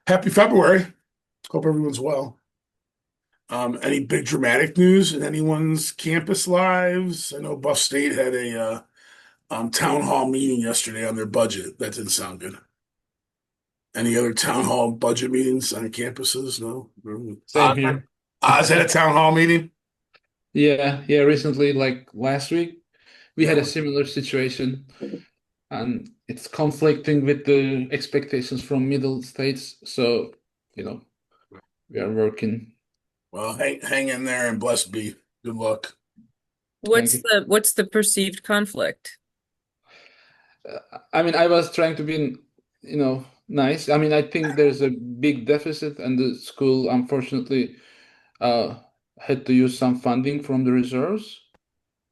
Happy February. Hope everyone's well. Any big dramatic news in anyone's campus lives? I know Buff State had a town hall meeting yesterday on their budget. That didn't sound good. Any other town hall budget meetings on campuses? No. Same here. Oz had a town hall meeting. Yeah. Recently, like last week, we had a Yeah. similar situation, and it's conflicting with the expectations from middle states. So, you know, we are working. Well, hang in there and bless be. Good luck. Thank What's you. the perceived conflict? I mean, I was trying to be, nice. I mean, I think there's a big deficit, and the school unfortunately uh, had to use some funding from the reserves.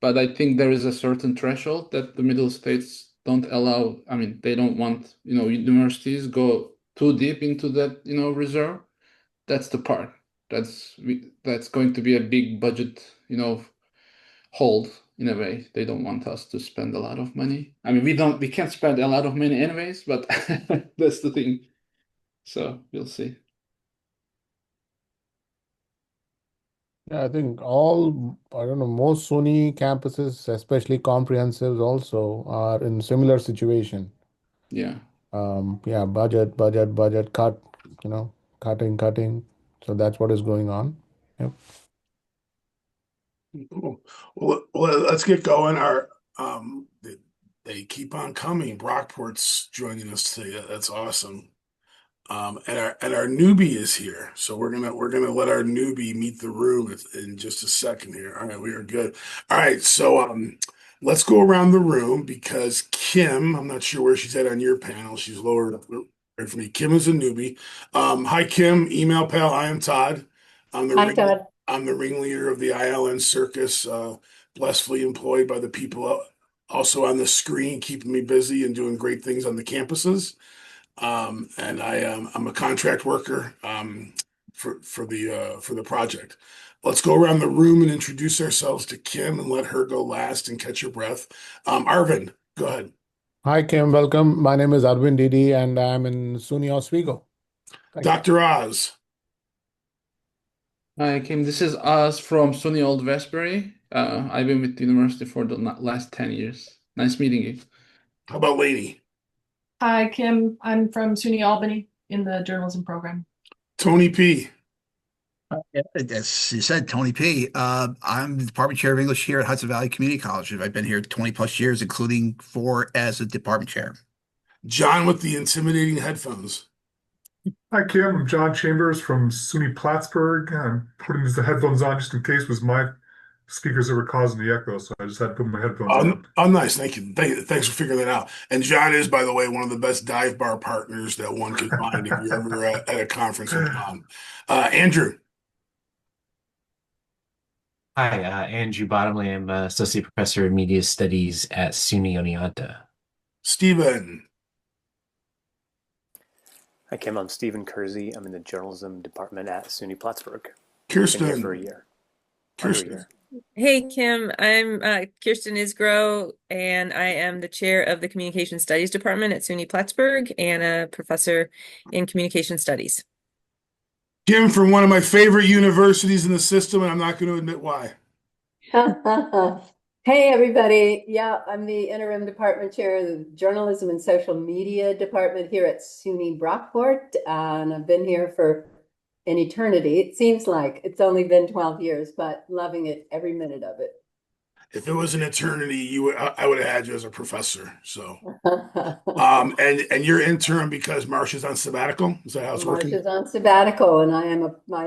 But I think there is a certain threshold that the middle states don't allow. I mean, they don't want, universities go too deep into that, reserve. That's the part. That's going to be a big budget, hold in a way. They don't want us to spend a lot of money. I mean, we can't spend a lot of money anyways, but that's the thing. So we'll see. Yeah, I think I don't know, most SUNY campuses, especially comprehensives also, are in similar situation. Yeah. Yeah, budget cut, cutting. So that's what is going on. Yep. Cool. Well, let's get going. They keep on coming. Brockport's joining us today. That's awesome. And our newbie is here, so we're gonna let our newbie meet the room in just a second here. All right, we are good. All right, so let's go around the room because Kim, I'm not sure where she's at on your panel. She's lower right for me. Kim is a newbie. Hi Kim, email pal. I am Todd. I'm the Hi, ring. Todd. I'm the ringleader of the ILN circus. Blessedly employed by the people also on the screen, keeping me busy and doing great things on the campuses. And I'm a contract worker for the project. Let's go around the room and introduce ourselves to Kim and let her go last and catch your breath. Arvin, go ahead. Hi, Kim. Welcome. My name is Arvind Didi, and I'm in SUNY Oswego. Thank you. Dr. Oz. Hi, Kim. This is Oz from SUNY Old Westbury. I've been with the university for the last 10 years. Nice meeting you. How about Lady? Hi, Kim. I'm from SUNY Albany in the journalism program. Tony P. Yeah, as you said, Tony P. I'm the department chair of English here at Hudson Valley Community College. I've been here 20 plus years, including 4 as a department chair. John with the intimidating headphones. Hi, Kim. I'm John Chambers from SUNY Plattsburgh. I'm putting the headphones on just in case it was my speakers that were causing the echo, so I just had to put my headphones on. Oh, nice. Thank you. Thanks for figuring that out. And John is, by the way, one of the best dive bar partners that one could find if you're ever at a conference with John. Andrew. Hi, Andrew Bottomley. I'm Associate Professor of Media Studies at SUNY Oneonta. Stephen. Hi, Kim. I'm Stephen Kersey. I'm in the journalism department at SUNY Plattsburgh. Kirsten. Been here for a year. Kirsten. Hey, Kim. I'm Kirsten Isgrow, and I am the chair of the Communication Studies department at SUNY Plattsburgh and a professor in Communication Studies. Kim from one of my favorite universities in the system, and I'm not going to admit why. Hey, everybody. Yeah, I'm the interim department chair of the journalism and social media department here at SUNY Brockport, and I've been here for an eternity. It seems like it's only been 12 years, but loving it every minute of it. If it was an eternity, I would have had you as a professor. So, and you're interim because Marcia's on sabbatical. Is that how it's working? Marcia's on sabbatical, and I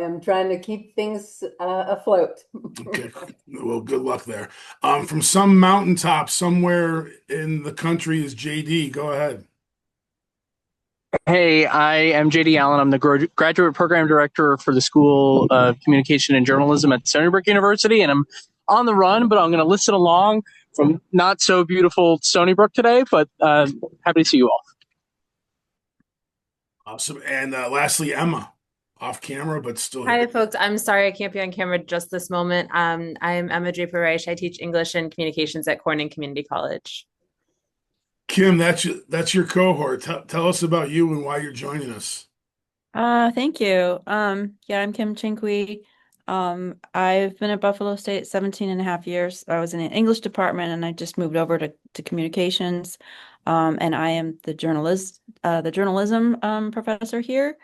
am trying to keep things afloat. Okay. Well, good luck there. From some mountaintop somewhere in the country is JD. Go ahead. Hey, I am JD Allen. I'm the graduate program director for the School of Communication and Journalism at Stony Brook University, and I'm on the run, but I'm going to listen along from not so beautiful Stony Brook today, but happy to see you all. Awesome. And lastly, Emma, off camera, but still Hi, here. folks. I'm sorry I can't be on camera just this moment. I'm Emma Draper Reich. I teach English and communications at Corning Community College. Kim, that's your cohort. Tell us about you and why you're joining us. Thank you. Yeah, I'm Kim Chinkwe. I've been at Buffalo State 17 and a half years. I was in the English department and I just moved over to communications. And I am the journalism professor here.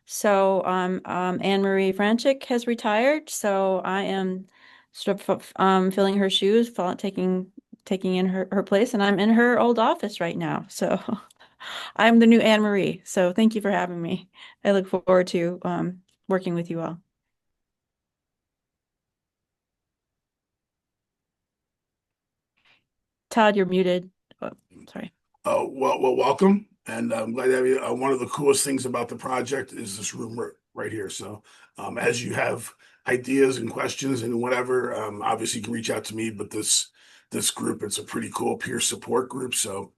So Anne Marie Franchik has retired, so I am sort of filling her shoes, taking in her place, and I'm in her old office right now. So I'm the new Anne Marie. So thank you for having me. I look forward to working with you all. Todd, you're muted. Oh, sorry. Oh, well, welcome, and I'm glad to have you. One of the coolest things about the project is this room right here. So, as you have ideas and questions and whatever, obviously you can reach out to me. But this group, it's a pretty cool peer support group. So,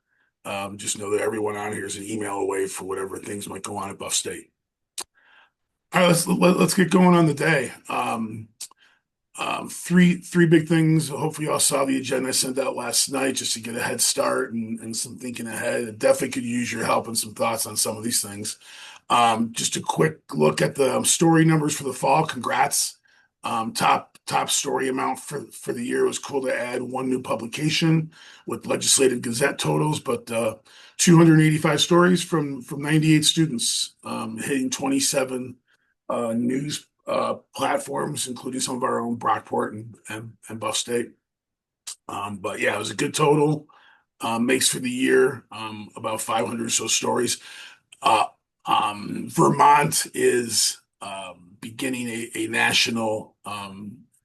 just know that everyone on here is an email away for whatever things might go on at Buff State. All right, let's get going on the day. Three big things. Hopefully, y'all saw the agenda I sent out last night just to get a head start and some thinking ahead. I definitely could use your help and some thoughts on some of these things. Just a quick look at the story numbers for the fall. Congrats. Top story amount for the year. It was cool to add one new publication with Legislative Gazette totals, but 285 stories from 98 students, hitting 27 news platforms, including some of our own Brockport and Buff State. But yeah, it was a good total. Makes for the year about 500 or so stories. Uh, Vermont is beginning a national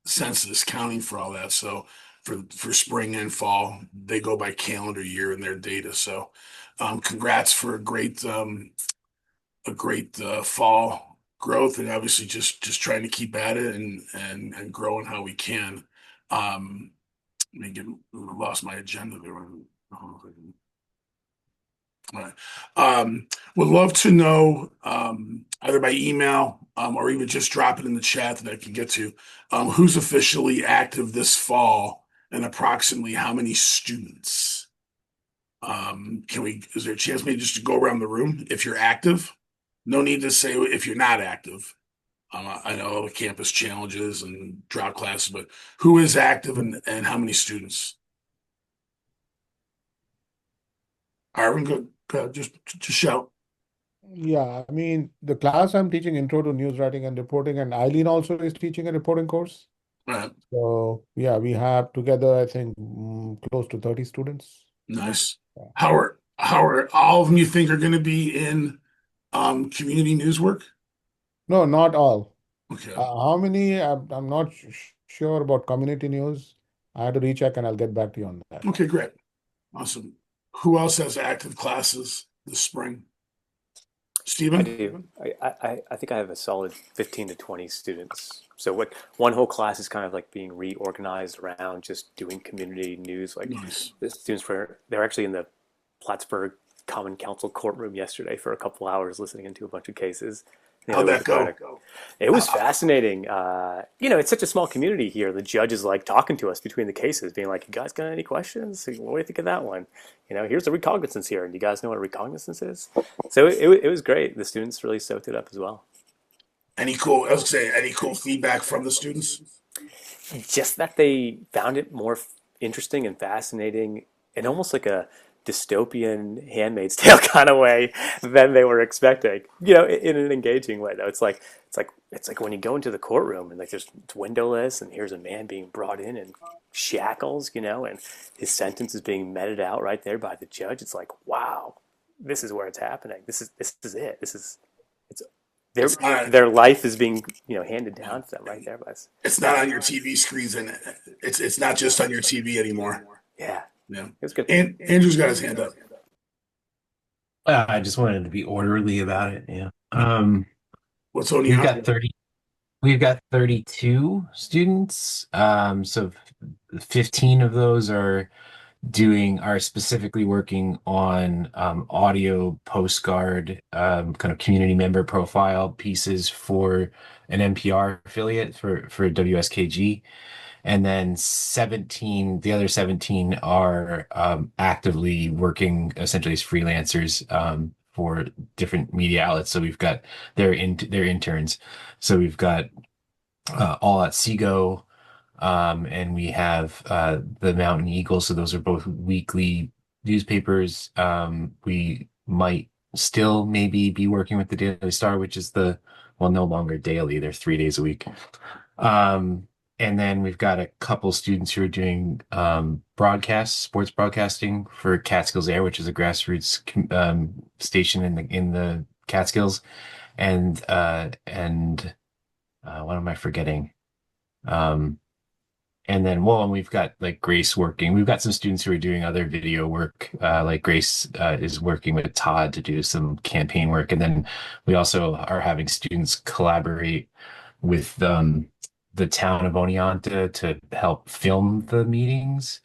census counting for all that. So for spring and fall, they go by calendar year in their data. So congrats for a great fall growth, and obviously just trying to keep at it and growing how we can. Let me get lost my agenda there. All right. Would love to know either by email or even just drop it in the chat that I can get to who's officially active this fall and approximately how many students. Is there a chance maybe just to go around the room if you're active? No need to say if you're not active. I know the campus challenges and drop classes, but who is active and how many students? Arvin, go just shout. Yeah, I mean, the class I'm teaching Intro to News Writing and Reporting, and Eileen also is teaching a reporting course. Right. So yeah, we have together, I think, close to 30 students. Nice. Yeah. How are all of them you think are going to be in community news work? No, not all. Okay. How many? I'm not sure about community news. I had to recheck and I'll get back to you on that. Okay, great. Awesome. Who else has active classes this spring? I Stephen? do. I think I have a solid 15 to 20 students. So what one whole class is kind of like being reorganized around just doing community news. Like Nice. the students they're actually in the Plattsburgh Common Council courtroom yesterday for a couple hours listening into a bunch of cases. You know, How'd there was that a part go? of, it was fascinating. It's such a small community here. The judge is like talking to us between the cases, being like, "You guys got any questions? What do you think of that one? Here's a recognizance here. And do you guys know what a recognizance is?" So it was great. The students really soaked it up as well. Any cool feedback from the students? Just that they found it more interesting and fascinating and almost like a dystopian Handmaid's Tale kind of way than they were expecting. In an engaging way though. It's like when you go into the courtroom and like it's windowless and here's a man being brought in shackles, and his sentence is being meted out right there by the judge. It's like, wow, this is where it's happening. This is it. It's their life is being handed down to them right there. It's not on your TV screens, and it's not just on your TV anymore. Yeah, Yeah. it was good. And Andrew's got his hand up. I just wanted to be orderly about it. Yeah. What's on We've your got 30. We've got 32 students. So 15 of those are specifically working on audio postcard kind of community member profile pieces for an NPR affiliate for WSKG. And then the other 17 are actively working essentially as freelancers for different media outlets. So we've got their interns. So we've got All at Seago, and we have the Mountain Eagle. So those are both weekly newspapers. We might still maybe be working with the Daily Star, which is no longer daily. They're 3 days a week. And then we've got a couple students who are doing sports broadcasting for Catskills Air, which is a grassroots station in the Catskills. And what am I forgetting? Um, and then, and we've got like Grace working. We've got some students who are doing other video work. Like Grace is working with Todd to do some campaign work. And then we also are having students collaborate with the town of Oneonta to help film the meetings,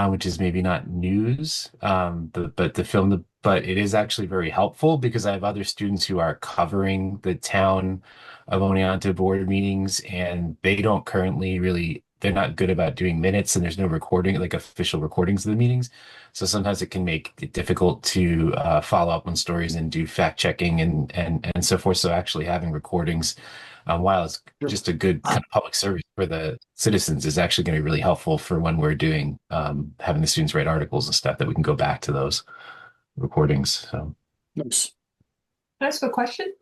which is maybe not news, but it is actually very helpful because I have other students who are covering the town of Oneonta board meetings, and they don't currently really, they're not good about doing minutes, and there's no recording, like official recordings of the meetings. So sometimes it can make it difficult to follow up on stories and do fact checking and so forth. So actually having recordings, while it's just a good kind of public service for the citizens, is actually going to be really helpful for when we're doing having the students write articles and stuff, that we can go back to those recordings. So Nice. Can I ask a question?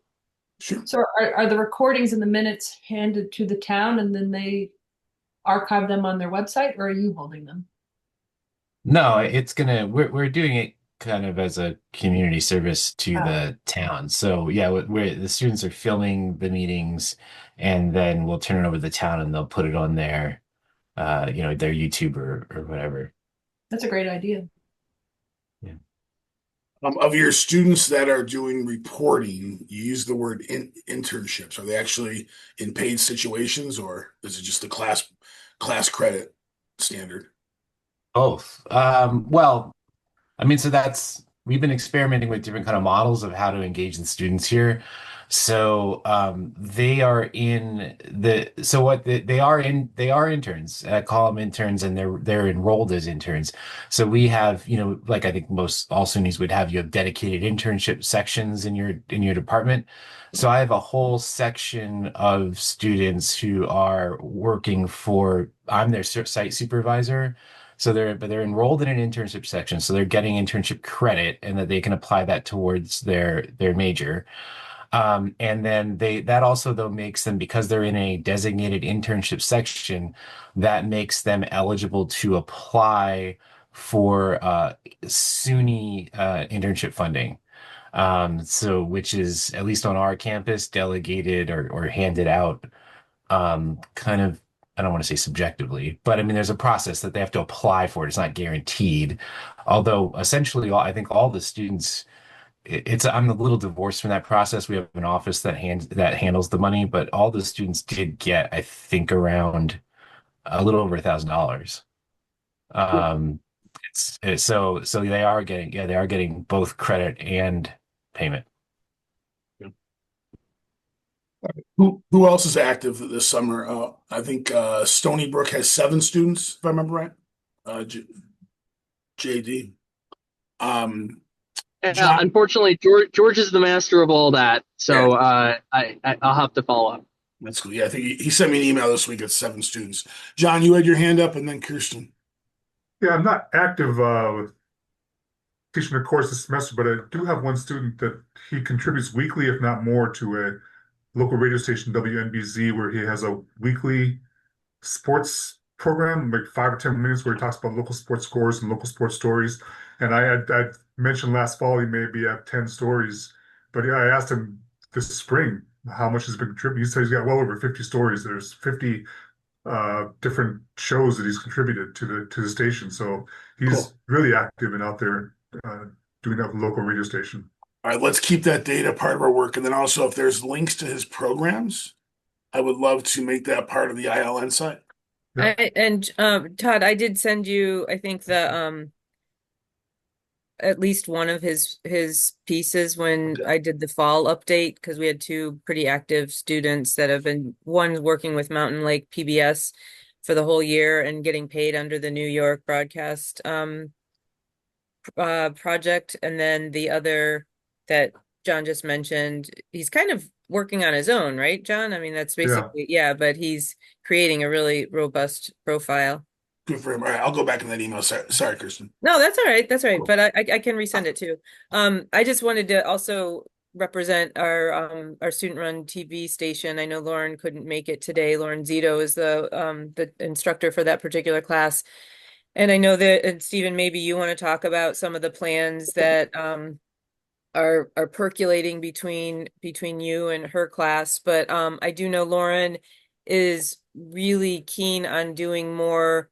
Sure. So are the recordings and the minutes handed to the town and then they archive them on their website, or are you holding them? no, we're doing it kind of as a community service to the town. So yeah, where the students are filming the meetings, and then we'll turn it over to the town and they'll put it on their their YouTube or whatever. That's a great idea. Yeah. Of your students that are doing reporting, you use the word internships. Are they actually in paid situations, or is it just the class credit standard? Both. I mean, so we've been experimenting with different kind of models of how to engage the students here. So they are in they are interns. I call them interns, and they're enrolled as interns. So we have, like I think most all SUNYs would have, you have dedicated internship sections in your department. So I have a whole section of students who are working I'm their site supervisor. So they're enrolled in an internship section, so they're getting internship credit, and that they can apply that towards their major. And then that also though makes them, because they're in a designated internship section, that makes them eligible to apply for SUNY internship funding. So which is, at least on our campus, delegated or handed out kind of, I don't want to say subjectively, but I mean, there's a process that they have to apply for it. It's not guaranteed. Although essentially, I think all the students, I'm a little divorced from that process. We have an office that handles the money, but all the students did get, I think, around a little over $1,000. Um, so they are getting both credit and payment. Who else is active this summer? I think Stony Brook has 7 students, if I remember right. JD. John, Unfortunately, George is the master of all that, so I'll have to follow up. That's cool. Yeah, I think he sent me an email this week at 7 students. John, you had your hand up, and then Kirsten. Yeah, I'm not active with teaching a course this semester, but I do have one student that he contributes weekly, if not more, to a local radio station, WNBZ, where he has a weekly sports program, like 5 or 10 minutes, where he talks about local sports scores and local sports stories. And I mentioned last fall he maybe have 10 stories, but I asked him this spring how much has been contributed. He said he's got well over 50 stories. There's 50 different shows that he's contributed to the station. So he's really active and out there doing that with the local radio station. All right, let's keep that data part of our work. And then also, if there's links to his programs, I would love to make that part of the ILN site. Todd, I did send you, I think, the at least one of his pieces when I did the fall update, because we had 2 pretty active students that have been, one working with Mountain Lake PBS for the whole year and getting paid under the New York broadcast project, and then the other that John just mentioned, he's kind of working on his own, right, John? I mean, that's Yeah. basically, yeah, but he's creating a really robust profile. Good for him. All right, I'll go back in that email. Sorry, Kristen. No, that's all right. That's all right. Cool. But I can resend it too. I just wanted to also represent our student run TV station. I know Lauren couldn't make it today. Lauren Zito is the instructor for that particular class. And I know that, and Stephen, maybe you want to talk about some of the plans that are percolating between you and her class. But I do know Lauren is really keen on doing more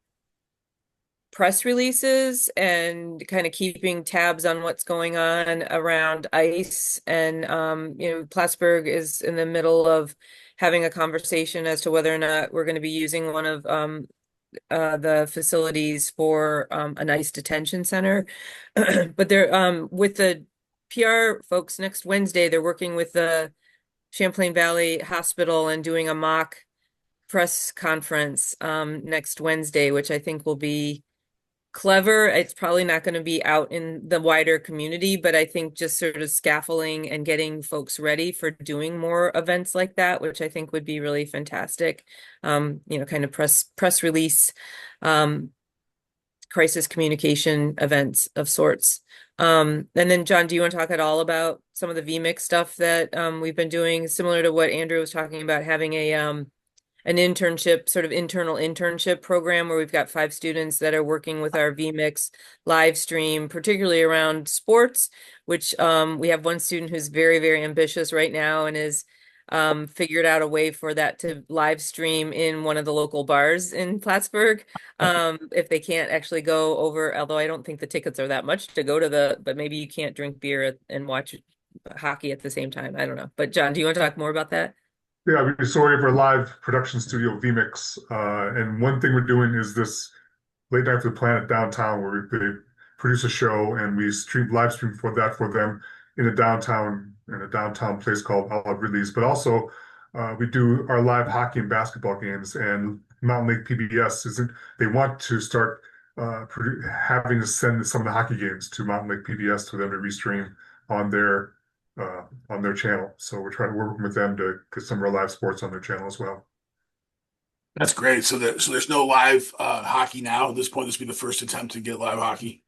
press releases and kind of keeping tabs on what's going on around ICE. And Plattsburgh is in the middle of having a conversation as to whether or not we're going to be using one of the facilities for an ICE detention center. But they're with the PR folks next Wednesday, they're working with the Champlain Valley Hospital and doing a mock press conference next Wednesday, which I think will be clever. It's probably not going to be out in the wider community, but I think just sort of scaffolding and getting folks ready for doing more events like that, which I think would be really fantastic. Kind of press release, crisis communication events of sorts. And then John, do you want to talk at all about some of the VMix stuff that we've been doing, similar to what Andrew was talking about, having an internship, sort of internal internship program where we've got 5 students that are working with our VMix live stream, particularly around sports, which we have one student who's very, very ambitious right now and is figured out a way for that to live stream in one of the local bars in Plattsburgh. If they can't actually go over, although I don't think the tickets are that much to go to but maybe you can't drink beer and watch hockey at the same time. I don't know. But John, do you want to talk more about that? Yeah, we sorry for live production studio VMix. And one thing we're doing is this Late Night for the Planet downtown, where they produce a show and we live stream for them in a downtown place called Olive Ridley's. But also, we do our live hockey and basketball games. And Mountain Lake PBS isn't. They want to start having to send some of the hockey games to Mountain Lake PBS for them to restream on their channel. So we're trying to work with them to get some of our live sports on their channel as well. That's great. So there's no live hockey now. At this point, this will be the first attempt to get live hockey.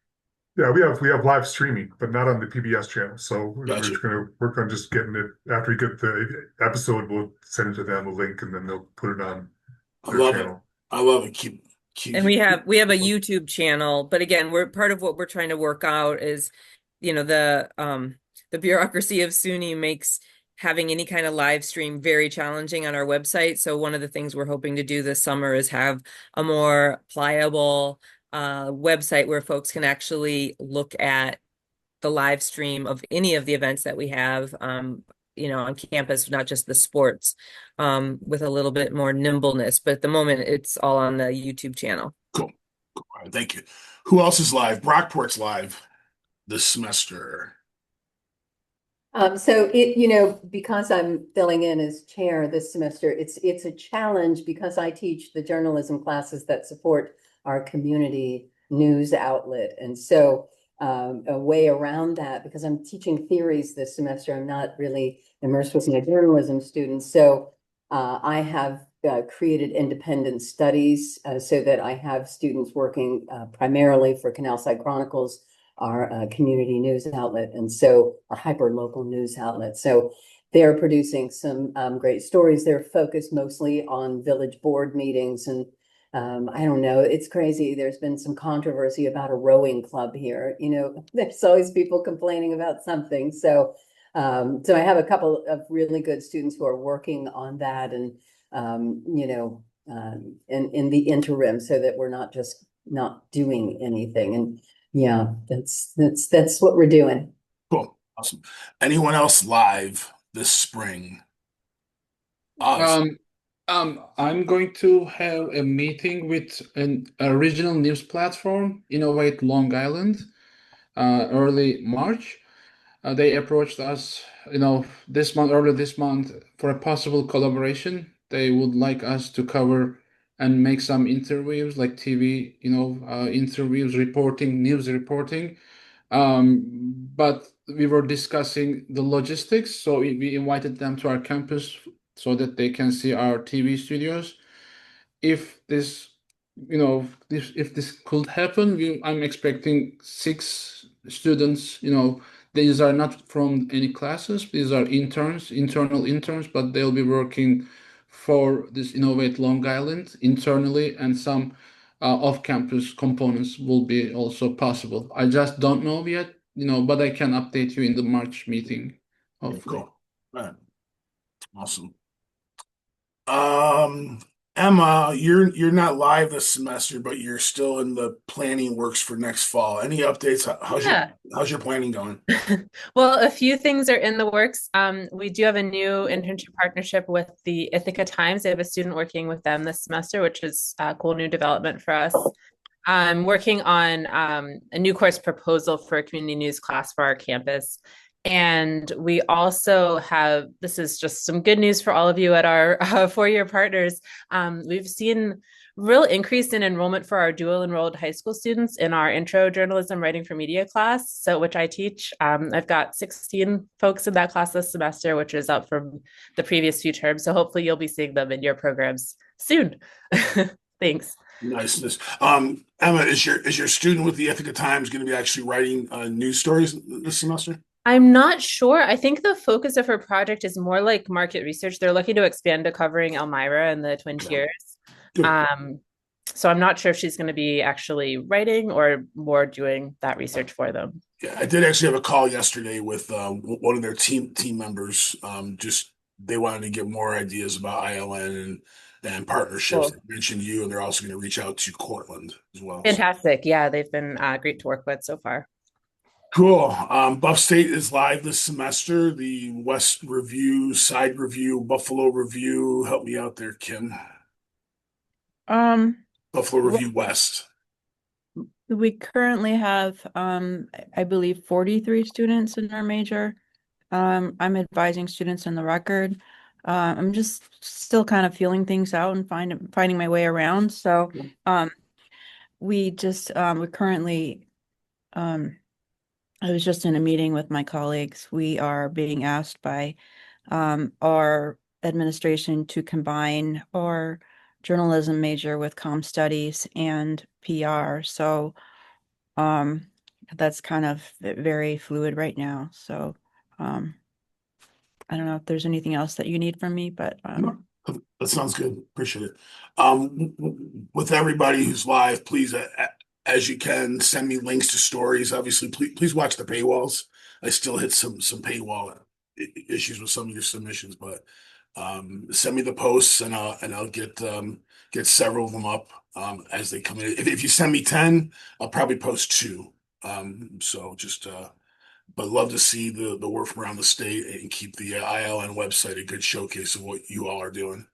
Yeah, we have live streaming, but not on the PBS channel. So we're Gotcha. just going to work on just getting it after we get the episode. We'll send it to them, the link, and then they'll put it on their channel. I love it. Keep. And we have a YouTube channel, but again, we're part of what we're trying to work out is, the bureaucracy of SUNY makes having any kind of live stream very challenging on our website. So one of the things we're hoping to do this summer is have a more pliable website where folks can actually look at the live stream of any of the events that we have on campus, not just the sports, with a little bit more nimbleness. But at the moment, it's all on the YouTube channel. Cool. All right, thank you. Who else is live? Brockport's live this semester. So because I'm filling in as chair this semester, it's a challenge because I teach the journalism classes that support our community news outlet. And so a way around that, because I'm teaching theories this semester, I'm not really immersed with my journalism students. So I have created independent studies so that I have students working primarily for Canal Side Chronicles, our community news outlet, and so our hyper local news outlet. So they're producing some great stories. They're focused mostly on village board meetings, and I don't know, it's crazy. There's been some controversy about a rowing club here. There's always people complaining about something. So I have a couple of really good students who are working on that, and in the interim, so that we're not just not doing anything. And yeah, that's what we're doing. Cool. Awesome. Anyone else live this spring? Awesome. I'm going to have a meeting with a regional news platform, Innovate Long Island, early March. They approached us, early this month for a possible collaboration. They would like us to cover and make some interviews, like TV, interviews, news reporting But we were discussing the logistics, so we invited them to our campus so that they can see our TV studios. If this, if this could happen, I'm expecting 6 students. These are not from any classes. These are interns, internal interns, but they'll be working for this Innovate Long Island internally, and some off-campus components will be also possible. I just don't know yet, but I can update you in the March meeting, Okay, hopefully. cool. All right. Awesome. Um, Emma, you're not live this semester, but you're still in the planning works for next fall. Any updates? Yeah. How's your planning going? Well, a few things are in the works. We do have a new internship partnership with the Ithaca Times. They have a student working with them this semester, which is a cool new development for us. I'm working on a new course proposal for a community news class for our campus. And we also have, this is just some good news for all of you at our 4-year partners. We've seen real increase in enrollment for our dual enrolled high school students in our intro journalism writing for media class, so which I teach. I've got 16 folks in that class this semester, which is up from the previous few terms. So hopefully you'll be seeing them in your programs soon. Thanks. Nice. Emma, is your student with the Ithaca Times going to be actually writing news stories this semester? I'm not sure. I think the focus of her project is more like market research. They're looking to expand to covering Elmira and the Twin Tiers. Good. So I'm not sure if she's going to be actually writing or more doing that research for them. Yeah, I did actually have a call yesterday with one of their team members. Just they wanted to get more ideas about ILN and partnerships. Cool. They mentioned you, and they're also going to reach out to Cortland as well. Fantastic. Yeah, they've been great to work with so far. Cool. Buff State is live this semester. The West Review, Side Review, Buffalo Review. Help me out there, Kim. Buffalo Review West. We currently have, I believe, 43 students in our major. I'm advising students in the record. I'm just still kind of feeling things out and finding my way around. So, we currently, I was just in a meeting with my colleagues. We are being asked by our administration to combine our journalism major with comm studies and PR. So that's kind of very fluid right now. So I don't know if there's anything else that you need from me, but That sounds good. Appreciate it. With everybody who's live, please, as you can, send me links to stories. Obviously, please watch the paywalls. I still hit some paywall issues with some of your submissions, but send me the posts and I'll get several of them up as they come in. If you send me 10, I'll probably post 2. So just but love to see the work from around the state and keep the ILN website a good showcase of what you all are doing.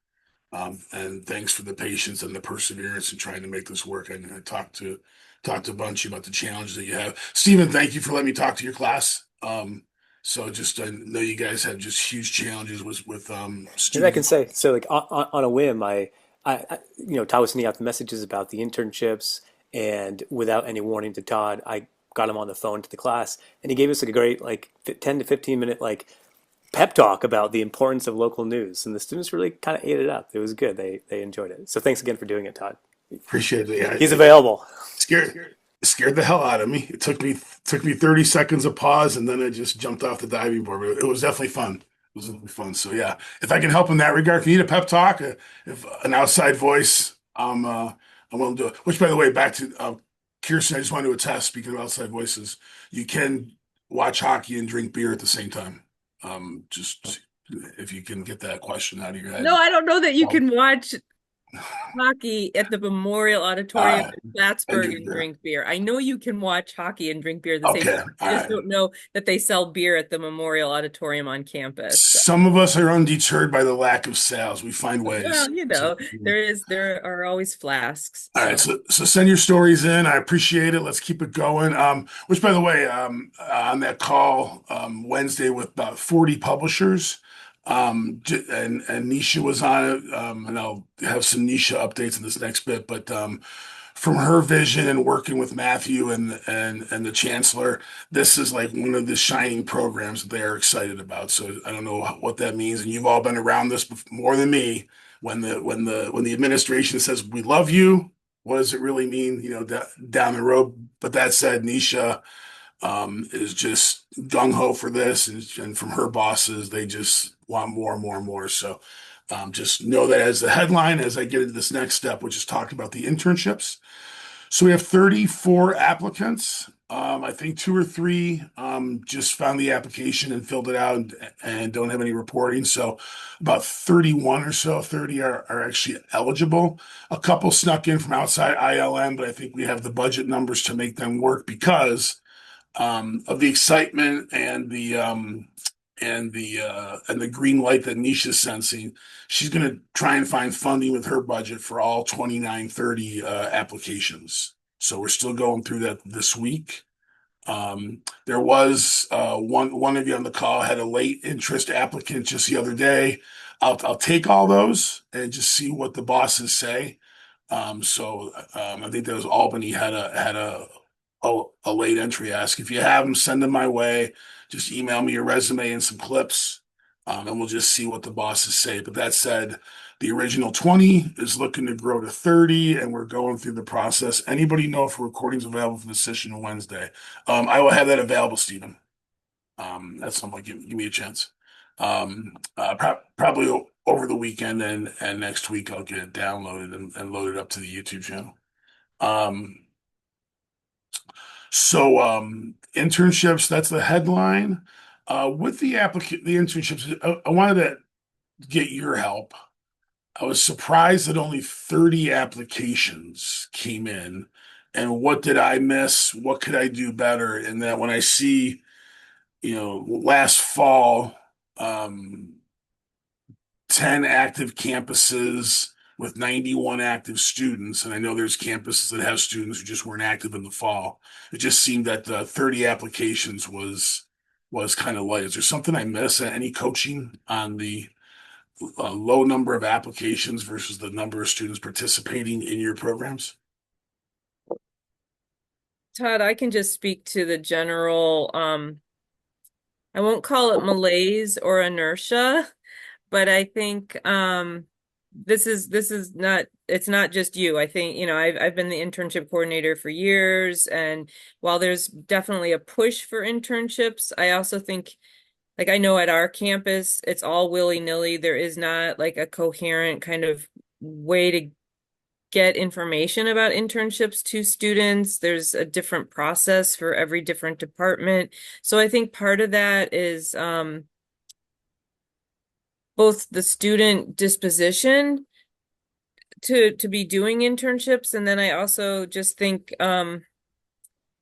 And thanks for the patience and the perseverance in trying to make this work. I talked to a bunch about the challenges that you have. Stephen, thank you for letting me talk to your class. So just I know you guys have just huge challenges with students. And I can say so, like on a whim, Todd was sending out the messages about the internships, and without any warning to Todd, I got him on the phone to the class, and he gave us like a great 10 to 15 minute pep talk about the importance of local news, and the students really kind of ate it up. It was good. They enjoyed it. So thanks again for doing it, Todd. Appreciate it. Yeah, he's available. Scared the hell out of me. It took me 30 seconds of pause, and then I just jumped off the diving board. But it was definitely fun. It was definitely fun. So yeah, if I can help in that regard, if you need a pep talk, if an outside voice, I'm willing to do it. Which, by the way, back to Kirsten, I just wanted to attest. Speaking of outside voices, you can watch hockey and drink beer at the same time. Just if you can get that question out of your head. No, I don't know that you can watch hockey at the Memorial Auditorium in Plattsburgh and drink beer. I know you can watch hockey and drink beer at the same time. I just don't know that they sell beer at the Memorial Auditorium on campus. Some of us are undeterred by the lack of sales. We find ways. Well, there are always flasks. All right, so send your stories in. I appreciate it. Let's keep it going. Which, by the way, on that call Wednesday with about 40 publishers, and Nisha was on it, and I'll have some Nisha updates in this next bit. But from her vision and working with Matthew and the chancellor, this is like one of the shining programs that they're excited about. So I don't know what that means, and you've all been around this more than me. When the administration says we love you, what does it really mean? Down the road. But that said, Nisha is just gung ho for this, and from her bosses, they just want more and more and more. So just know that as the headline as I get into this next step, which is talking about the internships. So we have 34 applicants. I think two or three just found the application and filled it out and don't have any reporting. So about 31 or so, 30 are actually eligible. A couple snuck in from outside ILM, but I think we have the budget numbers to make them work because of the excitement and the green light that Nisha's sensing. She's going to try and find funding with her budget for all 29, 30 applications. So we're still going through that this week. There was one of you on the call had a late interest applicant just the other day. I'll take all those and just see what the bosses say. I think that was Albany had a late entry ask. If you have them, send them my way. Just email me your resume and some clips, and we'll just see what the bosses say. But that said, the original 20 is looking to grow to 30, and we're going through the process. Anybody know if a recording's available for the session on Wednesday? I will have that available, Stephen. That's something. Give me a chance. Probably over the weekend and next week I'll get it downloaded and loaded up to the YouTube channel. Internships, that's the headline. With the internships, I wanted to get your help. I was surprised that only 30 applications came in. And what did I miss? What could I do better? And that when I see, last fall, 10 active campuses with 91 active students, and I know there's campuses that have students who just weren't active in the fall. It just seemed that 30 applications was kind of light. Is there something I miss? Any coaching on the low number of applications versus the number of students participating in your programs? Todd, I can just speak to the general, I won't call it malaise or inertia, but I think this is not, it's not just you. I think, I've been the internship coordinator for years, and while there's definitely a push for internships, I also think, like, I know at our campus it's all willy-nilly. There is not like a coherent kind of way to get information about internships to students. There's a different process for every different department. So I think part of that is both the student disposition to be doing internships, and then I also just think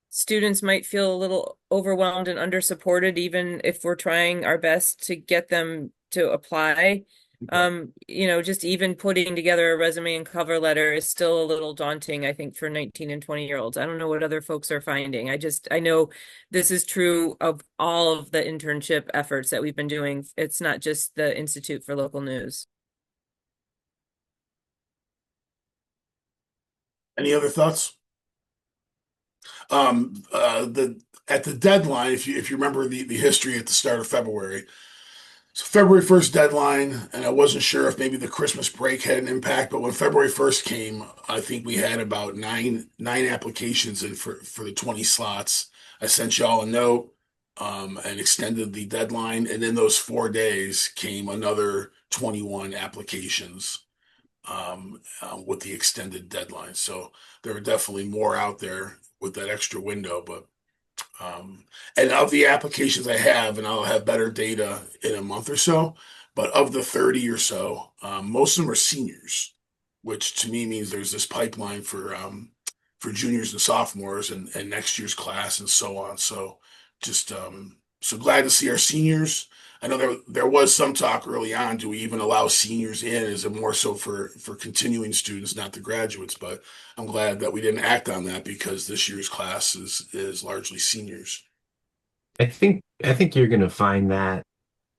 students might feel a little overwhelmed and under-supported, even if we're trying our best to get them to apply. Just even putting together a resume and cover letter is still a little daunting, I think, for 19 and 20-year-olds. I don't know what other folks are finding. I know this is true of all of the internship efforts that we've been doing. It's not just the Institute for Local News. Any other thoughts? At the deadline, if you remember the history at the start of February. So February 1st deadline, and I wasn't sure if maybe the Christmas break had an impact, but when February 1st came, I think we had about nine applications in for the 20 slots. I sent y'all a note and extended the deadline, and in those 4 days came another 21 applications with the extended deadline. So there are definitely more out there with that extra window, but and of the applications I have, and I'll have better data in a month or so, but of the 30 or so, most of them are seniors, which to me means there's this pipeline for juniors and sophomores and next year's class and so on. So just so glad to see our seniors. I know there was some talk early on, do we even allow seniors in? Is it more so for continuing students, not the graduates? But I'm glad that we didn't act on that because this year's class is largely seniors. I think you're going to find that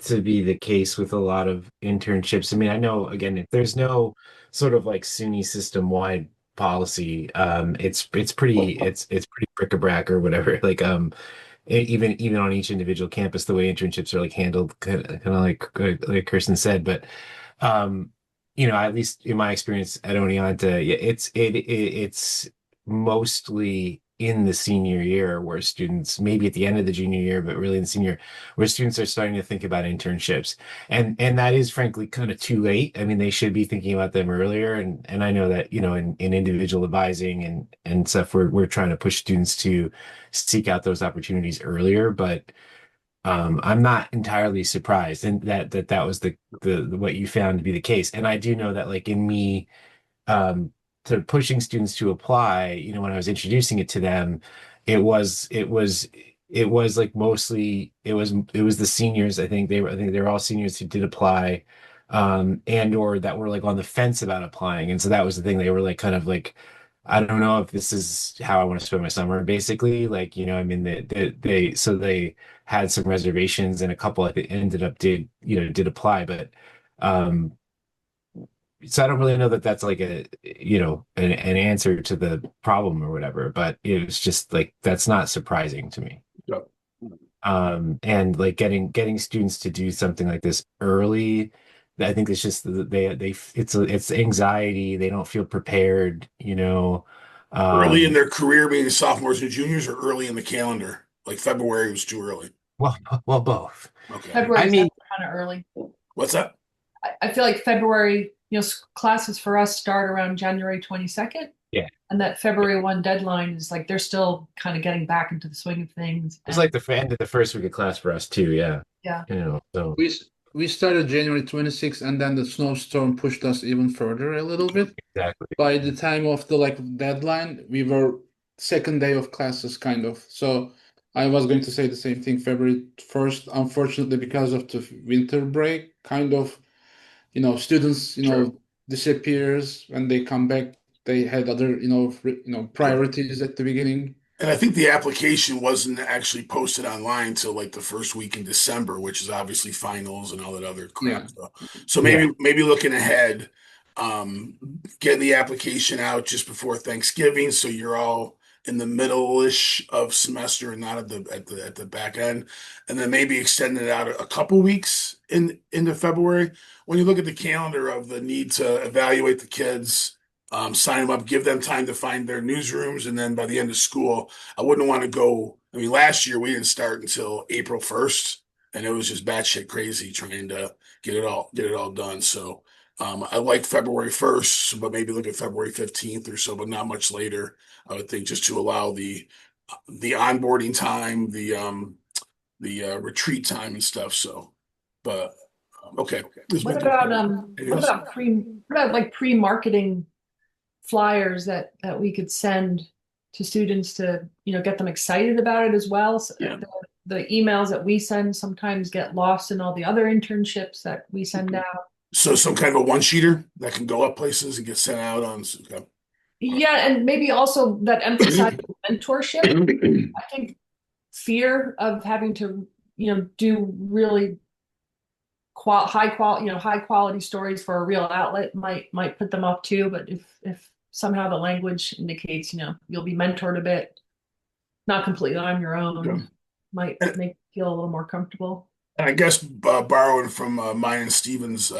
to be the case with a lot of internships. I mean, I know again, if there's no sort of like SUNY system-wide policy. It's pretty bric-a-brac or whatever. Like even on each individual campus, the way internships are like handled, kind of like Kirsten said. But um, at least in my experience at Oneonta, yeah, it's mostly in the senior year where students, maybe at the end of the junior year, but really in the senior, where students are starting to think about internships. And that is frankly kind of too late. I mean, they should be thinking about them earlier. And I know that, in individual advising and stuff, we're trying to push students to seek out those opportunities earlier. But I'm not entirely surprised, and that was the what you found to be the case. And I do know that, like, in me um, to pushing students to apply, when I was introducing it to them, it was like mostly it was the seniors. I think they were all seniors who did apply, and or that were like on the fence about applying. And so that was the thing. They were like kind of like, I don't know if this is how I want to spend my summer, basically. Like, I mean, they had some reservations, and a couple I think ended up did apply, but um so I don't really know that that's like an answer to the problem or whatever, but it was just like that's not surprising to me. Yep. And like getting students to do something like this early, I think it's just that it's anxiety. They don't feel prepared. Early in Um, their career, being sophomores and juniors, or early in the calendar? Like February was too early. well, well, both. Okay. February I is mean, kind of early. What's that? I feel like February, classes for us start around January 22nd. yeah, And that February 1 deadline is like they're still kind of getting back into the swing of things. it's like the end of the first week of class for us too. Yeah, Yeah. So We started January 26th, and then the snowstorm pushed us even further a little bit. exactly. By the time of the deadline, we were second day of classes kind of. So I was going to say the same thing, February 1st. Unfortunately, because of the winter break, kind of, students, Sure. disappears when they come back. They had other, priorities at the beginning. And I think the application wasn't actually posted online till like the first week in December, which is obviously finals and all that other crap. Yeah. So Yeah. maybe looking ahead, getting the application out just before Thanksgiving, so you're all in the middle-ish of semester and not at the back end, and then maybe extending it out a couple weeks into February. When you look at the calendar of the need to evaluate the kids, sign them up, give them time to find their newsrooms, and then by the end of school, I wouldn't want to go. I mean, last year we didn't start until April 1st, and it was just batshit crazy trying to get it all done. So I like February 1st, but maybe look at February 15th or so, but not much later. I would think just to allow the onboarding time, the retreat time and stuff. So, but okay. What about like pre-marketing flyers that we could send to students to get them excited about it as well? So Yeah. the emails that we send sometimes get lost in all the other internships that we send out. So some kind of a one-sheeter that can go up places and get sent out on. Okay. Yeah, and maybe also that emphasizes mentorship. I think fear of having to do really high quality stories for a real outlet might put them off too. But if somehow the language indicates you'll be mentored a bit, not completely on your own, Yeah. might make you feel a little more comfortable. And I guess borrowing from mine and Steven's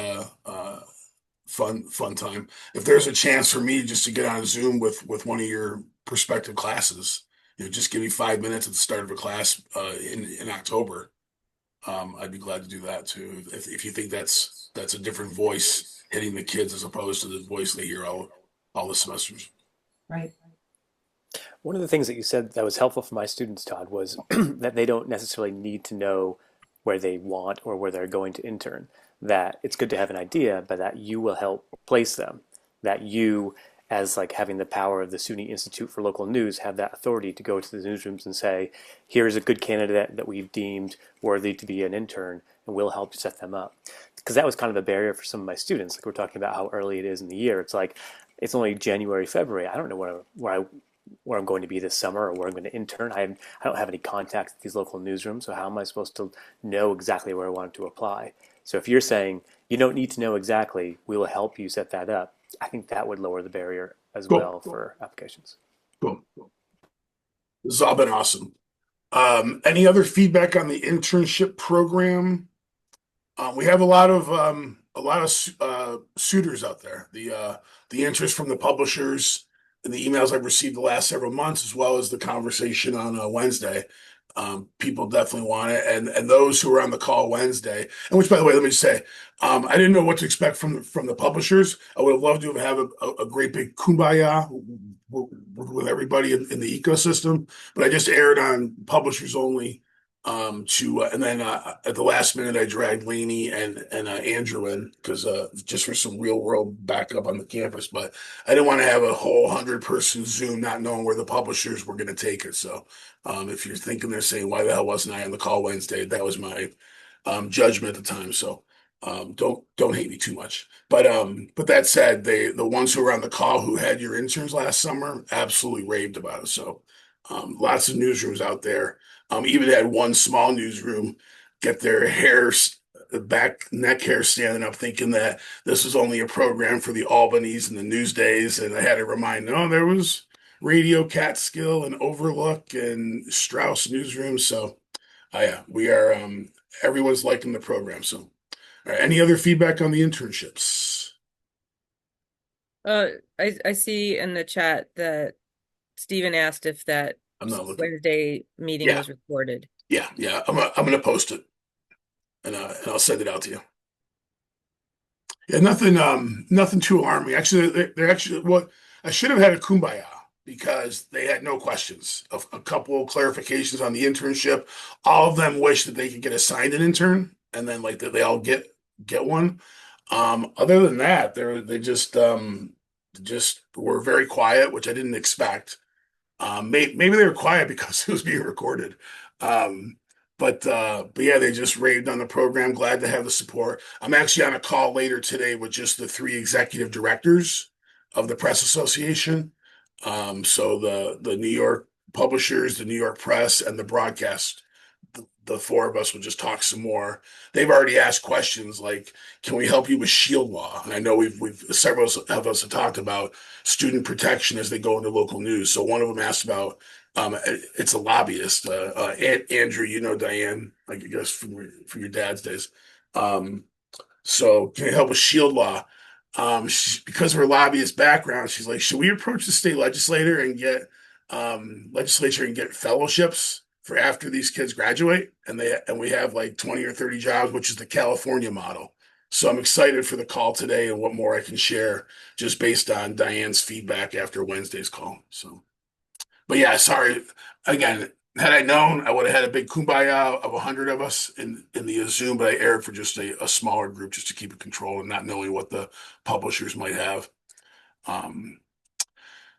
fun time, if there's a chance for me just to get on Zoom with one of your prospective classes, just give me 5 minutes at the start of a class in October. I'd be glad to do that too. If you think that's a different voice hitting the kids as opposed to the voice they hear all the semesters. Right. One of the things that you said that was helpful for my students, Todd, was that they don't necessarily need to know where they want or where they're going to intern. That it's good to have an idea, but that you will help place them. That you, as like having the power of the SUNY Institute for Local News, have that authority to go to the newsrooms and say, here's a good candidate that we've deemed worthy to be an intern, and we'll help set them up. Because that was kind of a barrier for some of my students. Like we're talking about how early it is in the year. It's like, it's only January, February. I don't know where I'm going to be this summer or where I'm going to intern. I don't have any contacts at these local newsrooms, so how am I supposed to know exactly where I want to apply? So if you're saying you don't need to know exactly, we will help you set that up, I think that would lower the barrier as Cool. well for applications. Cool. This has all been awesome. Any other feedback on the internship program? We have a lot of suitors out there. The interest from the publishers and the emails I've received the last several months, as well as the conversation on Wednesday. People definitely want it, and those who were on the call Wednesday, and which, by the way, let me just say, I didn't know what to expect from the publishers. I would have loved to have a great big kumbaya with everybody in the ecosystem, but I just aired on publishers only. And then at the last minute, I dragged Lainey and Andrew in because just for some real world backup on the campus. But I didn't want to have a whole 100-person Zoom, not knowing where the publishers were going to take it. So if you're thinking they're saying, why the hell wasn't I on the call Wednesday? That was my judgment at the time. So don't hate me too much. But that said, the ones who were on the call who had your interns last summer absolutely raved about it. So lots of newsrooms out there. Even had one small newsroom get their back neck hair standing up, thinking that this was only a program for the Albanese and the Newsdays. And I had to remind, no, there was Radio Catskill and Overlook and Strauss newsrooms. So, yeah, we are. Everyone's liking the program. So, all right, any other feedback on the internships? I see in the chat that Stephen asked if that I'm not looking. Wednesday meeting Yeah. was recorded. Yeah. I'm gonna post it, and I'll send it out to you. Yeah, nothing too alarming. Actually, they're actually what I should have had a kumbaya because they had no questions. A couple of clarifications on the internship. All of them wish that they could get assigned an intern, and then like that they all get one. Other than that, they just were very quiet, which I didn't expect. Maybe they were quiet because it was being recorded. But yeah, they just raved on the program. Glad to have the support. I'm actually on a call later today with just the 3 executive directors of the Press Association. So the New York publishers, the New York Press, and the broadcast. The 4 of us will just talk some more. They've already asked questions like, "Can we help you with shield law?" And I know we've several of us have talked about student protection as they go into local news. So one of them asked about it's a lobbyist. Andrew, you know Diane, I guess from your dad's days. So can you help with shield law? Because of her lobbyist background, she's like, should we approach the state legislature and get fellowships for after these kids graduate? And we have like 20 or 30 jobs, which is the California model. So I'm excited for the call today and what more I can share just based on Diane's feedback after Wednesday's call. So, but yeah, sorry again. Had I known, I would have had a big kumbaya of 100 of us in the Zoom, but I aired for just a smaller group just to keep it controlled and not knowing what the publishers might have.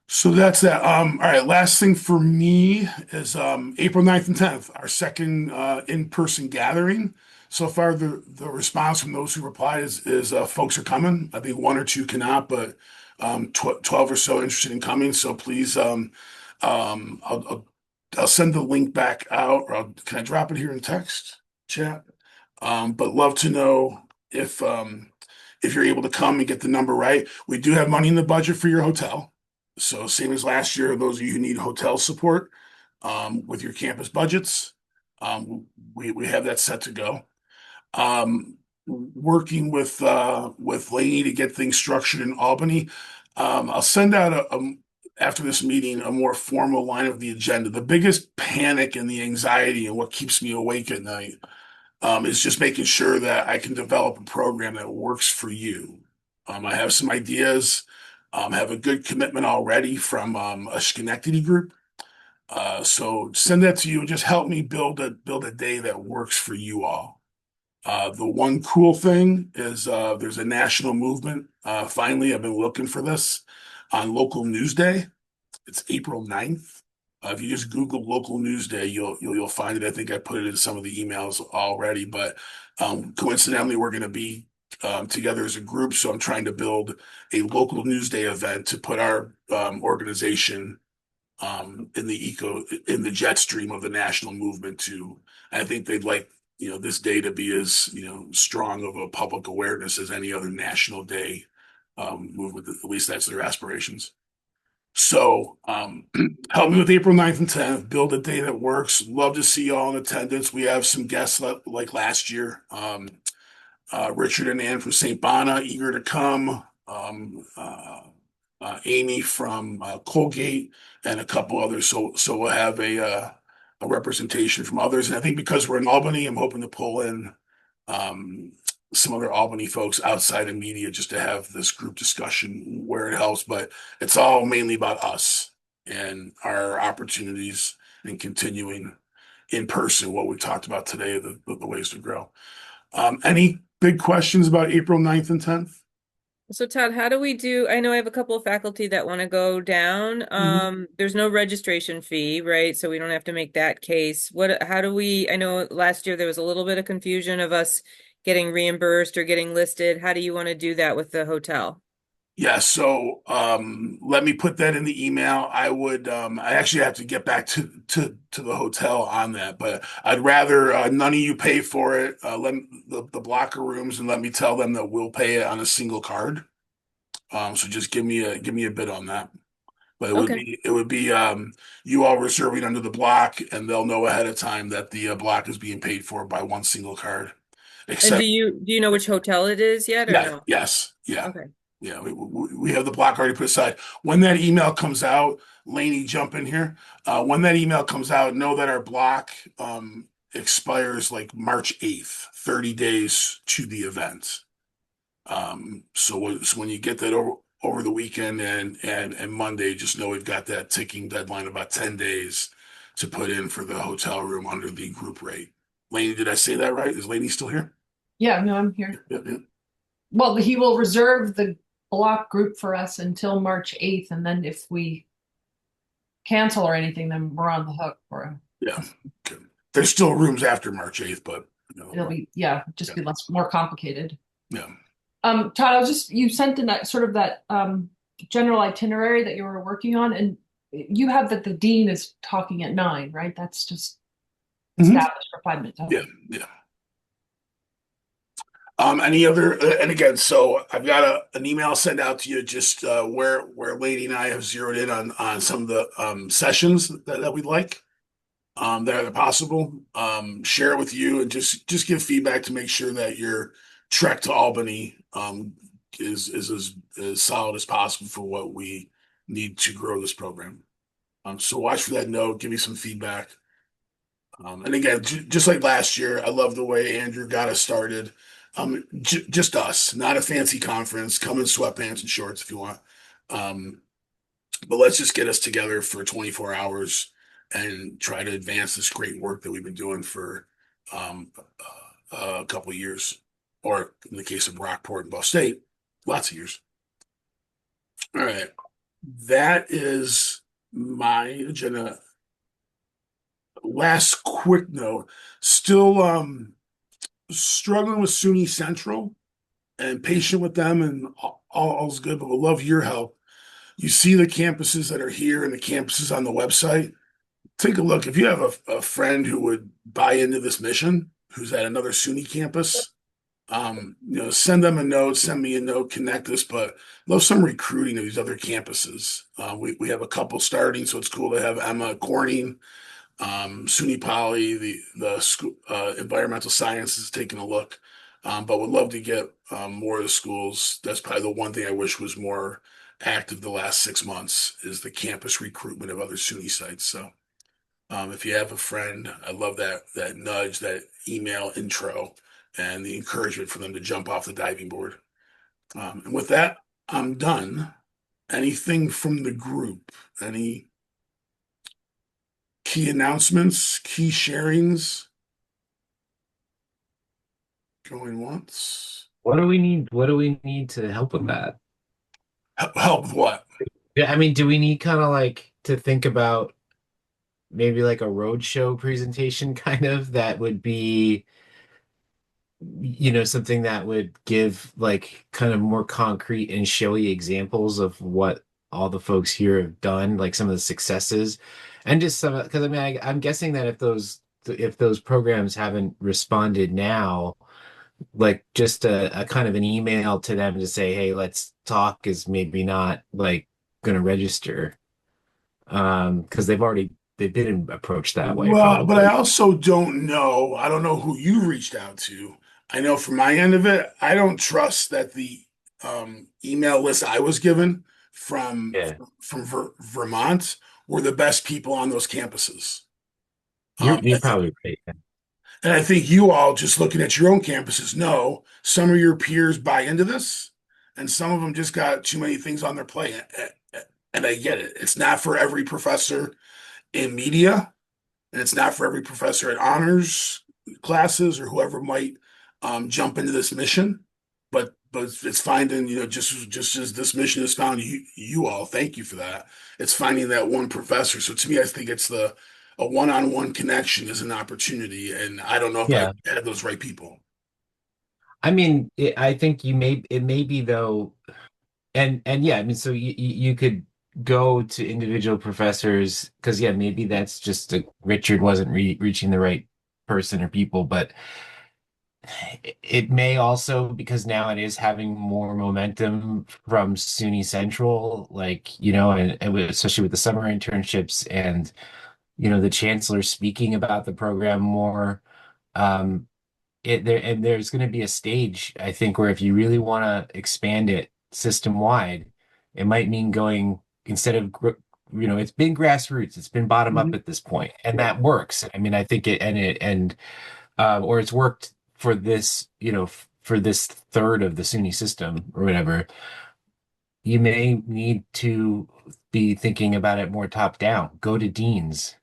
So that's that. All right, last thing for me is April 9th and 10th, our second in-person gathering. So far, the response from those who replied is folks are coming. I think 1 or 2 cannot, but 12 or so interested in coming. So please, I'll send the link back out, or can I drop it here in text chat? But love to know if you're able to come and get the number right. We do have money in the budget for your hotel. So same as last year, those of you who need hotel support with your campus budgets, we have that set to go. Working with Lainey to get things structured in Albany. I'll send out after this meeting a more formal line of the agenda. The biggest panic and the anxiety and what keeps me awake at night is just making sure that I can develop a program that works for you. I have some ideas. Have a good commitment already from a Schenectady group. So send that to you and just help me build a day that works for you all. The one cool thing is there's a national movement. Finally, I've been looking for this on Local News Day. It's April 9th. If you just Google Local News Day, you'll find it. I think I put it in some of the emails already, but coincidentally, we're going to be together as a group. So I'm trying to build a local news day event to put our organization in the jet stream of the national movement too. I think they'd like this day to be as strong of a public awareness as any other national day movement. At least that's their aspirations. So help me with April 9th and 10th. Build a day that works. Love to see y'all in attendance. We have some guests like last year. Richard and Ann from St. Bona, eager to come. Amy from Colgate, and a couple others. So we'll have a representation from others. And I think because we're in Albany, I'm hoping to pull in um, some other Albany folks outside of media just to have this group discussion where it helps. But it's all mainly about us and our opportunities and continuing in person what we talked about today, the ways to grow. Any big questions about April 9th and 10th? So Todd, how do we do, I know I have a couple of faculty that want to go down. There's no registration fee, right? So we don't have to make that case. How do we, I know last year there was a little bit of confusion of us getting reimbursed or getting listed. How do you want to do that with the hotel? Yeah, so let me put that in the email. I actually have to get back to the hotel on that, but I'd rather none of you pay for it. Let the blocker rooms and let me tell them that we'll pay it on a single card. So just give me a bid on that. But Okay. it would be you all reserving under the block, and they'll know ahead of time that the block is being paid for by one single card. And Except, do you know which hotel it is yet or yeah, no? yes, yeah. Okay. Yeah, we have the block already put aside. When that email comes out, Laney, jump in here. When that email comes out, know that our block expires like March 8th, 30 days to the event. So when you get that over the weekend and Monday, just know we've got that ticking deadline about 10 days to put in for the hotel room under the group rate. Laney, did I say that right? Is Laney still here? Yeah, no, I'm here. Yep, yep. Well, he will reserve the block group for us until March 8th, and then if we cancel or anything, then we're on the hook for him. Yeah. Okay. There's still rooms after March 8th, but It'll be, yeah, just be less more complicated. yeah. Todd, you sent in that sort of that general itinerary that you were working on, and you have that the dean is talking at 9, right? That's just established for 5 minutes. Yeah, yeah. Any other, and again, so I've got an email sent out to you just where Lady and I have zeroed in on some of the sessions that we'd like that are possible. Share it with you and just give feedback to make sure that your trek to Albany is as solid as possible for what we need to grow this program. So watch for that note, give me some feedback. And again, just like last year, I love the way Andrew got us started. Just us, not a fancy conference. Come in sweatpants and shorts if you want. But let's just get us together for 24 hours and try to advance this great work that we've been doing for a couple of years, or in the case of Rockport and Ball State, lots of years. All right, that is my agenda. Last quick note, still struggling with SUNY Central and patient with them, and all's good, but we'll love your help. You see the campuses that are here and the campuses on the website. Take a look. If you have a friend who would buy into this mission, who's at another SUNY campus, send them a note, send me a note, connect us, but love some recruiting of these other campuses. We have a couple starting, so it's cool to have Emma Corning, SUNY Poly, the school, environmental sciences taking a look. But would love to get more of the schools. That's probably the one thing I wish was more active the last 6 months is the campus recruitment of other SUNY sites. So if you have a friend, I love that nudge, that email intro, and the encouragement for them to jump off the diving board. And with that, I'm done. Anything from the group? Any key announcements, key sharings? Going once. What do we need? What do we need to help with that? Help with what? Yeah, I mean, do we need kind of like to think about maybe like a roadshow presentation kind of that would be, something that would give like kind of more concrete and showy examples of what all the folks here have done, like some of the successes, and just some, because I mean, I'm guessing that if those programs haven't responded now, like just a kind of an email to them to say, hey, let's talk is maybe not like going to register. Because they've been approached that way Well, but I probably. also don't know. I don't know who you reached out to. I know from my end of it, I don't trust that the email list I was given from Yeah, Vermont were the best people on those campuses. you're probably right. And I think you all just looking at your own campuses know some of your peers buy into this, and some of them just got too many things on their plate. And I get it. It's not for every professor in media, and it's not for every professor at honors classes or whoever might jump into this mission. But it's finding, just as this mission has found you all. Thank you for that. It's finding that one professor. So to me, I think it's a one-on-one connection is an opportunity, and I don't know if I Yeah. had those right people. I mean, I think it may be though, and yeah, I mean, so you could go to individual professors because yeah, maybe that's just Richard wasn't reaching the right person or people, but it may also because now it is having more momentum from SUNY Central, like, especially with the summer internships and, the chancellor speaking about the program more. Um, there's going to be a stage, I think, where if you really want to expand it system wide, it might mean going instead of it's been grassroots, it's been bottom up Mhm. at this point, and Yeah. that works. I mean, I think or it's worked for this, for this third of the SUNY system or whatever. You may need to be thinking about it more top down. Go to deans,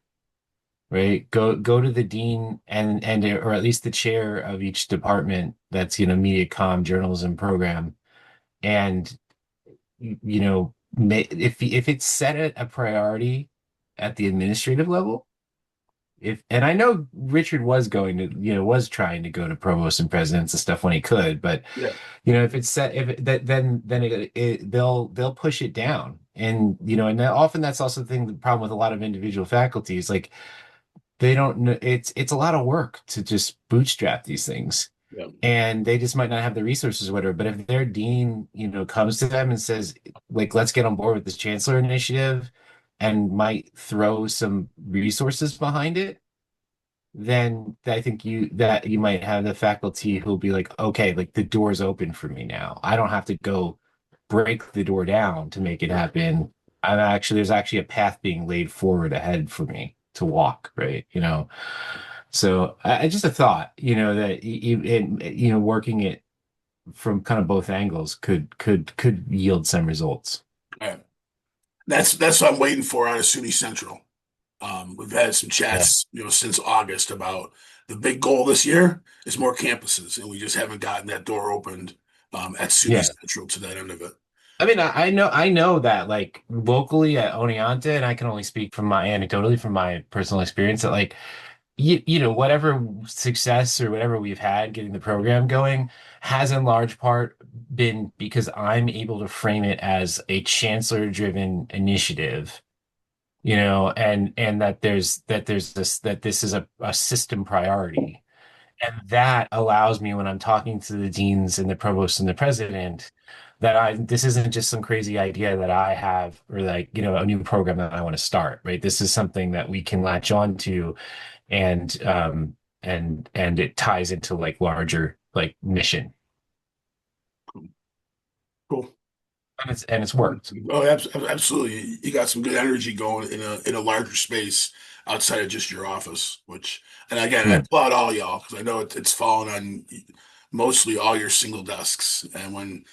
right? Go to the dean and or at least the chair of each department that's, media comm journalism program. And if it's set at a priority at the administrative level, if and I know Richard was going to, was trying to go to provosts and presidents and stuff when he could, but Yeah. if it's set, if it, that then they'll push it down, and and often that's also the problem with a lot of individual faculties, like they don't know it's a lot of work to just bootstrap these things, Yeah. and they just might not have the resources or whatever. But if their dean, comes to them and says, like, let's get on board with this chancellor initiative and might throw some resources behind it, then I think you might have the faculty who'll be like, okay, like the door's open for me now. I don't have to go break the door down to make it happen. There's actually a path being laid forward ahead for me to walk, right? So I just a thought, that working it from kind of both angles could yield some results. Yeah. That's what I'm waiting for out of SUNY Central. We've had some Yeah. chats, since August about the big goal this year is more campuses, and we just haven't gotten that door opened at SUNY Yeah. Central to that end of it. I mean, I know that like locally at Oneonta, and I can only speak from my anecdotally from my personal experience that like whatever success or whatever we've had getting the program going has in large part been because I'm able to frame it as a chancellor driven initiative, and that this is a system priority. And that allows me when I'm talking to the deans and the provost and the president that this isn't just some crazy idea that I have or like, a new program that I want to start, right? This is something that we can latch on to and it ties into like larger like mission. Cool. And it's worked. Oh, absolutely. You got some good energy going in a larger space outside of just your office, and again, I Yeah. applaud all y'all because I know it's fallen on mostly all your single desks. And when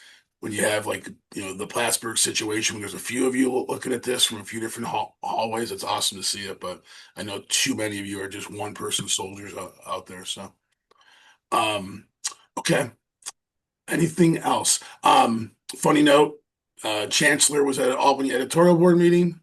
you have like, the Plattsburgh situation, when there's a few of you looking at this from a few different hallways, it's awesome to see it. But I know too many of you are just one person soldiers out there. So, um, okay. Anything else? Funny note, Chancellor was at an Albany editorial board meeting,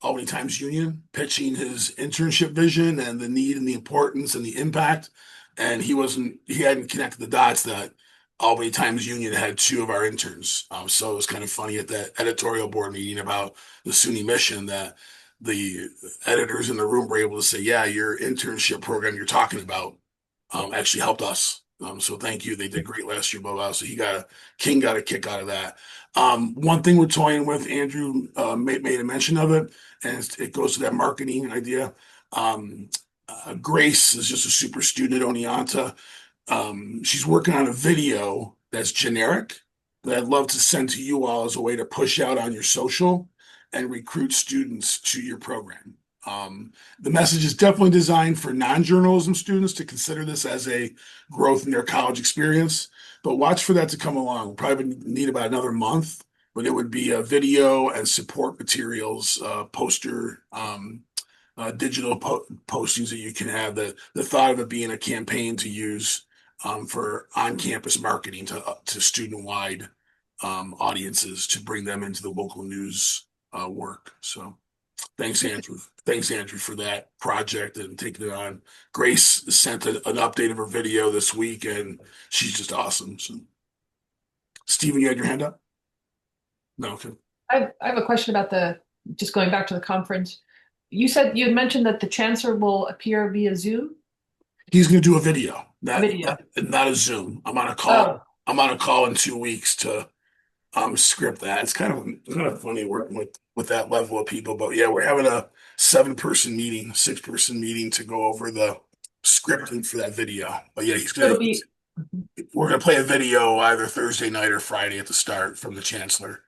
Albany Times Union, pitching his internship vision and the need and the importance and the impact. And he hadn't connected the dots that Albany Times Union had two of our interns. So it was kind of funny at that editorial board meeting about the SUNY mission that the editors in the room were able to say, yeah, your internship program you're talking about actually helped us. So thank you. They did great last year, Bob. So King got a kick out of that. One thing we're toying with, Andrew made a mention of it, and it goes to that marketing idea. Um, Grace is just a super student at Oneonta. She's working on a video that's generic that I'd love to send to you all as a way to push out on your social and recruit students to your program. The message is definitely designed for non-journalism students to consider this as a growth in their college experience, but watch for that to come along. We'll probably need about another month, but it would be a video and support materials, poster, digital postings that you can have. The thought of it being a campaign to use for on-campus marketing to student-wide audiences to bring them into the local news work. So thanks, Andrew. Thanks, Andrew, for that project and taking it on. Grace sent an update of her video this week, and she's just awesome. So, Stephen, you had your hand up? No, okay. I have a question about just going back to the conference. You had mentioned that the chancellor will appear via Zoom. He's going to do a video, A video. not a Zoom. I'm on a call. Oh. I'm on a call in 2 weeks to script that. It's kind of funny working with that level of people, but yeah, we're having a 6-person meeting to go over the scripting for that video. But yeah, we're gonna play a video either Thursday night or Friday at the start from the chancellor.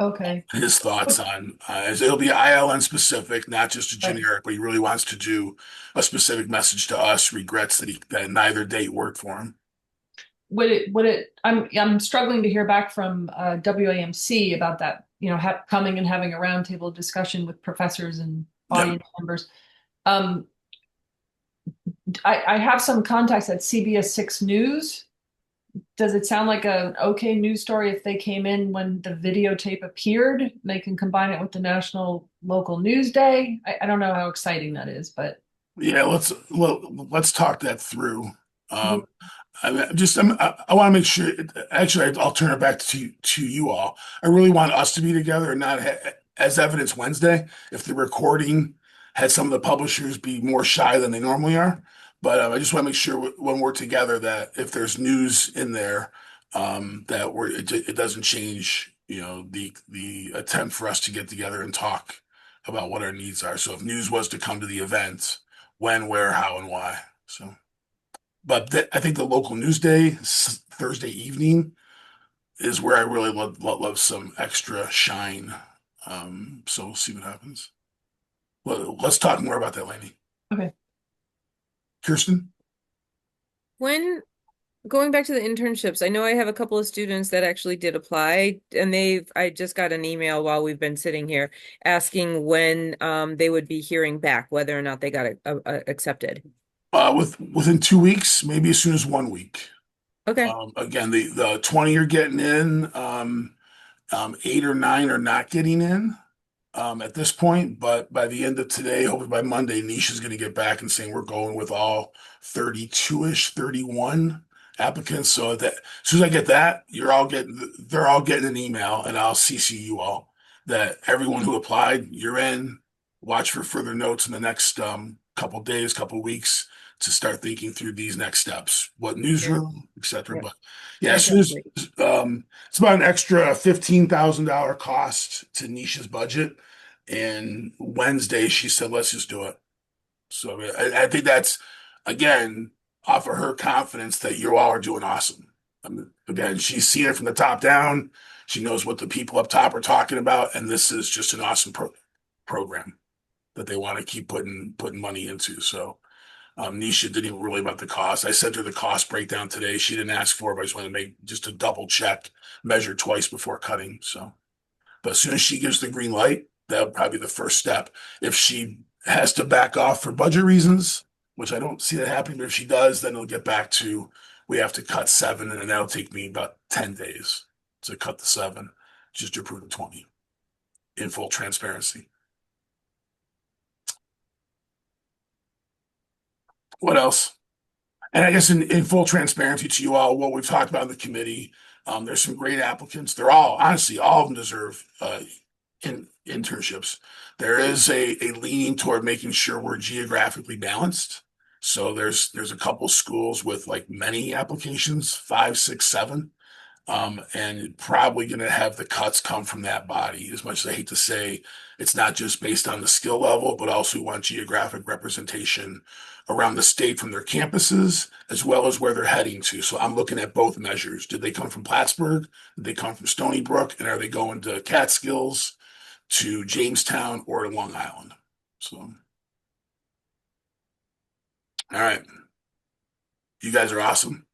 Okay. His thoughts on it'll be ILN specific, not just a generic, but he really wants to do a specific message to us. Regrets that neither date worked for him. I'm struggling to hear back from WAMC about that, coming and having a roundtable discussion with professors and audience members. I have some contacts at CBS 6 News. Does it sound like an okay news story if they came in when the videotape appeared? They can combine it with the National Local News Day. I don't know how exciting that is, but yeah, let's talk that through. I want to make sure. Actually, I'll turn it back to you all. I really want us to be together and not as evidence Wednesday. If the recording had some of the publishers be more shy than they normally are, but I just want to make sure when we're together that if there's news in there, that it doesn't change. The attempt for us to get together and talk about what our needs are. So if news was to come to the event, when, where, how, and why. So. But I think the local news day, Thursday evening, is where I really love some extra shine. So we'll see what happens. Well, let's talk more about that, Lainey. Okay. Kirsten? Going back to the internships, I know I have a couple of students that actually did apply, and I just got an email while we've been sitting here asking when they would be hearing back whether or not they got accepted. Within 2 weeks, maybe as soon as 1 week. Okay. Again, the 20 are getting in, 8 or 9 are not getting in at this point. But by the end of today, hopefully by Monday, Nisha's going to get back and saying we're going with all 32-ish, 31 applicants. So that as soon as I get that, they're all getting an email, and I'll CC you all that everyone who applied, you're in. Watch for further notes in the next couple days, couple weeks, to start thinking through these next steps, what newsroom, etc. But yeah, as soon as it's about an extra $15,000 cost to Nisha's budget, and Wednesday she said, let's just do it. So I think that's, again, off of her confidence that you all are doing awesome. Again, she's seen it from the top down. She knows what the people up top are talking about, and this is just an awesome program that they want to keep putting money into. So Nisha didn't even worry about the cost. I sent her the cost breakdown today. She didn't ask for it, but I just wanted to make just a double check, measure twice before cutting. So, but as soon as she gives the green light, that'll probably be the first step. If she has to back off for budget reasons, which I don't see that happening, but if she does, then it'll get back to we have to cut 7, and then that'll take me about 10 days to cut the 7, just to approve the 20 in full transparency. What else? And I guess in full transparency to you all, what we've talked about in the committee, there's some great applicants. They're all, honestly, all of them deserve internships. There is a leaning toward making sure we're geographically balanced. So there's a couple schools with like many applications, 5, 6, 7. And probably going to have the cuts come from that body. As much as I hate to say, it's not just based on the skill level, but also we want geographic representation around the state from their campuses, as well as where they're heading to. So I'm looking at both measures. Did they come from Plattsburgh? Did they come from Stony Brook? And are they going to Catskills, to Jamestown, or to Long Island? So, all right. You guys are awesome.